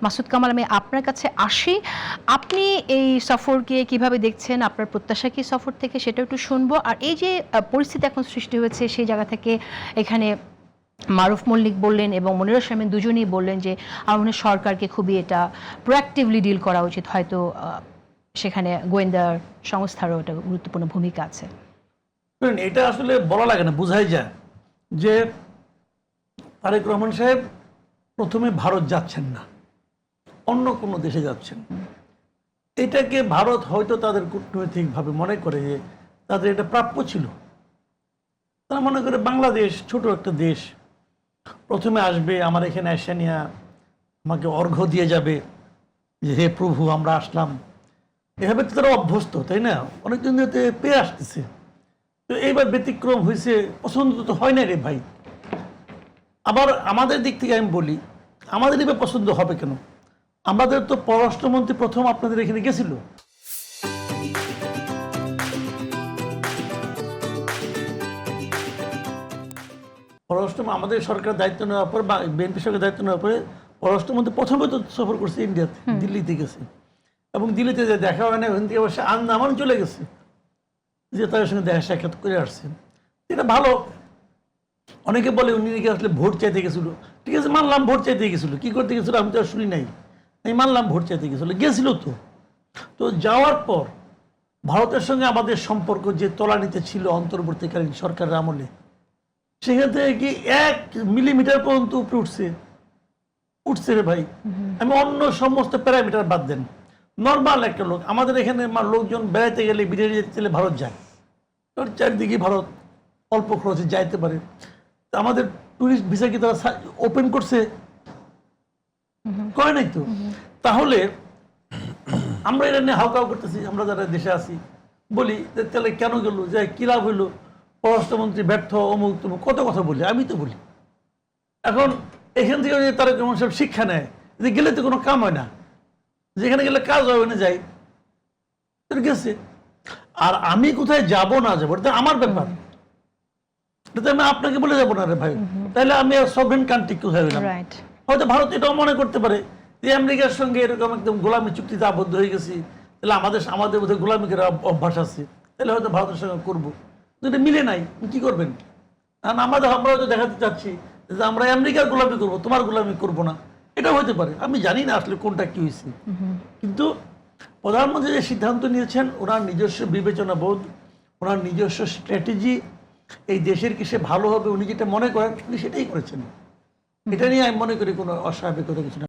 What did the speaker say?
মাসুদ কামাল, আমি আপনার কাছে আসি। আপনি এই সফরকে কিভাবে দেখছেন? আপনার প্রত্যাশা কি সফর থেকে, সেটা একটু শুনবো। আর এই যে পরিস্থিতি এখন সৃষ্টি হয়েছে, সেই জায়গা থেকে এখানে মারুফ মল্লিক বললেন এবং মনিরুল শামীম দুজনেই বললেন যে আমার মনে হয় সরকারকে খুবই এটা প্রোঅ্যাক্টিভলি ডিল করা উচিত। হয়তো সেখানে গোয়েন্দা সংস্থারও একটা গুরুত্বপূর্ণ ভূমিকা আছে। এটা আসলে বলা লাগে না, বোঝাই যায় যে তারেক রহমান সাহেব প্রথমে ভারত যাচ্ছেন না, অন্য কোনো দেশে যাচ্ছেন। এটাকে ভারত হয়তো তাদের কূটনৈতিকভাবে মনে করে যে তাদের এটা প্রাপ্য ছিল। তারা মনে করে বাংলাদেশ ছোট একটা দেশ, প্রথমে আসবে, আমার এখানে এসে নিয়ে আমাকে অর্ঘ্য দিয়ে যাবে যে হে প্রভু আমরা আসলাম। এভাবে তো তারা অভ্যস্ত, তাই না? অনেকদিন ধরে পেয়ে আসতেছে। তো এইবার ব্যতিক্রম হয়েছে, পছন্দ তো হয় না রে ভাই। আবার আমাদের দিক থেকে আমি বলি, আমাদের এবার পছন্দ হবে কেন? আমাদের তো পররাষ্ট্রমন্ত্রী প্রথম আপনাদের এখানে গেছিল। পররাষ্ট্র আমাদের সরকার দায়িত্ব নেওয়ার পর বা বিএনপি সরকার দায়িত্ব নেওয়ার পরে পররাষ্ট্রমন্ত্রী প্রথমে তো সফর করছে ইন্ডিয়াতে, দিল্লিতে গেছে। এবং দিল্লিতে যে দেখা হয় না, ওখান থেকে অবশ্যই আন্দামান চলে গেছে, যে তাদের সঙ্গে দেখা সাক্ষাৎ করে আসছে। এটা ভালো। অনেকে বলে উনি নাকি আসলে ভোট চাইতে গেছিল। ঠিক আছে, মানলাম ভোট চাইতে গেছিল, কি করতে গেছিল আমি তো আর শুনি নাই, আমি মানলাম ভোট চাইতে গেছিল তো। তো যাওয়ার পর ভারতের সঙ্গে আমাদের সম্পর্ক যে তলানিতে ছিল অন্তর্বর্তীকালীন সরকারের আমলে, সেখান থেকে কি 1 মিলিমিটার পর্যন্ত উপরে উঠছে রে ভাই। আমি অন্য সমস্ত প্যারামিটার বাদ দেন, নর্মাল একটা লোক, আমাদের এখানে লোকজন বেড়াইতে গেলে বিদেশে যেতে গেলে ভারত যায়, চারদিকে ভারত অল্প খরচে যাইতে পারে। আমাদের টুরিস্ট ভিসা কি তারা ওপেন করছে? করে নাই তো। তাহলে আমরা এটা নিয়ে হাউকাউ করতেছি, আমরা যারা দেশে আছি বলি তাহলে কেন গেল, যে কি লাভ হইলো, পররাষ্ট্রমন্ত্রী ব্যর্থ, অমুক তমুক কত কথা বলি, আমি তো বলি। এখন এখান থেকে তারা কেমন সব শিক্ষা নেয় যে গেলে তো কোনো কাম হয় না, যেখানে গেলে কাজ হবে না, যাই গেছে। আর আমি কোথায় যাব না যাবো এটা আমার ব্যাপার, এটা আমি আপনাকে বলে যাবো না রে ভাই। তাহলে আমি সভরেন কান্ট্রি কোথায় হইলাম? হয়তো ভারত এটাও মনে করতে পারে যে আমেরিকার সঙ্গে এরকম একদম গোলামি চুক্তিতে আবদ্ধ হয়ে গেছি, তাহলে আমাদের মধ্যে গোলামি করার অভ্যাস আছে, তাহলে হয়তো ভারতের সঙ্গে করবো। এটা মিলে নাই, কি করবেন? কারণ আমরা হয়তো দেখাতে চাচ্ছি যে আমরা আমেরিকার গোলামি করবো, তোমার গোলামি করবো না, এটা হতে পারে। আমি জানি না আসলে কোনটা কি হয়েছে, কিন্তু প্রধানমন্ত্রী যে সিদ্ধান্ত নিয়েছেন, ওনার নিজস্ব বিবেচনা বোধ, ওনার নিজস্ব স্ট্র্যাটেজি, এই দেশের কি সে ভালো হবে উনি যেটা মনে করেন উনি সেটাই করেছেন। এটা নিয়ে আমি মনে করি কোনো অস্বাভাবিকতা কিছু না।